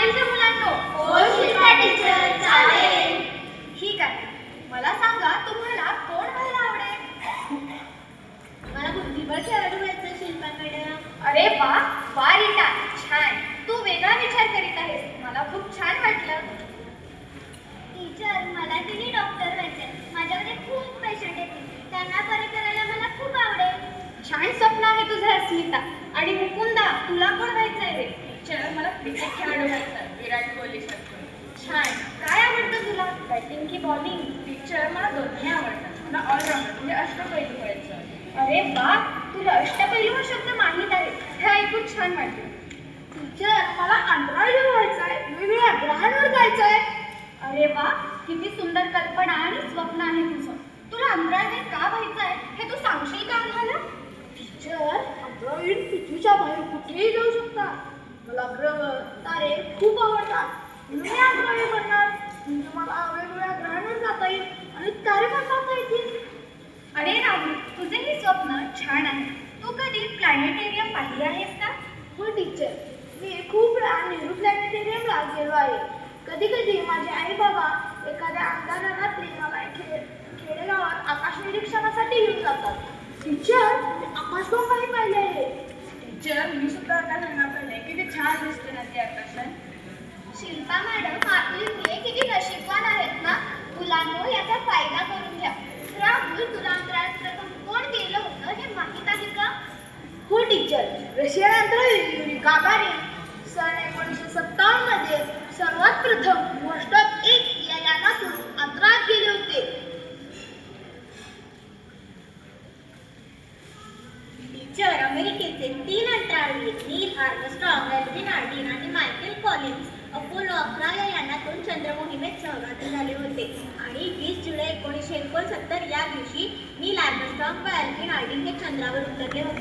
चालेल का मुलांनो? हो शिल्पा टीचर, चालेल. ठीक आहे. मला सांगा तुम्हाला कोण व्हायला आवडेल? मला बुद्धिबळ खेळाडू व्हायचं शिल्पा मॅडम. अरे वा वा रीता, छान. तू वेगळा विचार करीत आहेस, मला खूप छान वाटलं. टीचर मला तिने डॉक्टर व्हायचे. माझ्याकडे खूप पेशंट येतील, त्यांना बरे करायला मला खूप आवडेल. छान स्वप्न आहे तुझं अस्मिता. आणि मुकुंदा, तुला कोण व्हायचंय रे? टीचर मला क्रिकेट खेळाडू व्हायचं, विराट कोहली सारखं. छान. काय आवडतं तुला, बॅटिंग की बॉलिंग? टीचर मला दोन्ही आवडतात. मला ऑलराऊंडर म्हणजे अष्टपैलू व्हायचं. अरे वा, तुला अष्टपैलू हा शब्द माहीत आहे, हे ऐकून छान वाटलं. टीचर मला अंतराळवीर व्हायचंय, वेगवेगळ्या ग्रहांवर जायचंय. अरे वा, किती सुंदर कल्पना आणि स्वप्न आहे तुझं. तुला अंतराळवीर का व्हायचंय हे तू सांगशील का आम्हाला? टीचर, अंतराळवीर पृथ्वीच्या बाहेर कुठेही जाऊ शकतात. मला ग्रह तारे खूप आवडतात, म्हणून मी अंतराळवीर बनणार. म्हणजे मला वेगवेगळ्या ग्रहांवर जाता येईल आणि तारे पण पाहता येतील. अरे राहुल, तुझे हे स्वप्न छान आहे. तू कधी प्लॅनेटेरियम पाहिले आहेस का? हो टीचर, मी खूप वेळा नेहरू प्लॅनेटेरियमला गेलो आहे. कधी कधी माझे आई बाबा एखाद्या अंधाऱ्या रात्री मला खेडेगावात आकाश निरीक्षणासाठी घेऊन जातात. टीचर, मी आकाशगंगाही पाहिले आहे. टीचर मी सुद्धा आकाशगंगा पाहिले, किती छान दिसते ना ते आकाशात. शिल्पा मॅडम आपली मुले किती नशीबवान आहेत ना. मुलांनो याचा फायदा करून घ्या. राहुल, तुला अंतराळात प्रथम कोण गेलं होतं हे माहीत आहे का? हो टीचर, रशियन अंतराळवीर युरी गागारिन सन 1957 मध्ये सर्वात प्रथम व्होस्टॉक 1 या यानातून अंतराळात गेले होते. टीचर अमेरिकेचे 3 अंतराळवीर नील आर्मस्ट्रॉंग, एल्विन आर्डिन आणि मायकेल कॉलिन्स अपोलो 11 या यानातून चंद्र मोहिमेत सहभागी झाले होते. आणि 20 जुलै 1969 या दिवशी नील आर्मस्ट्रॉंग व एल्विन आर्डिन हे चंद्रावर उतरले होते.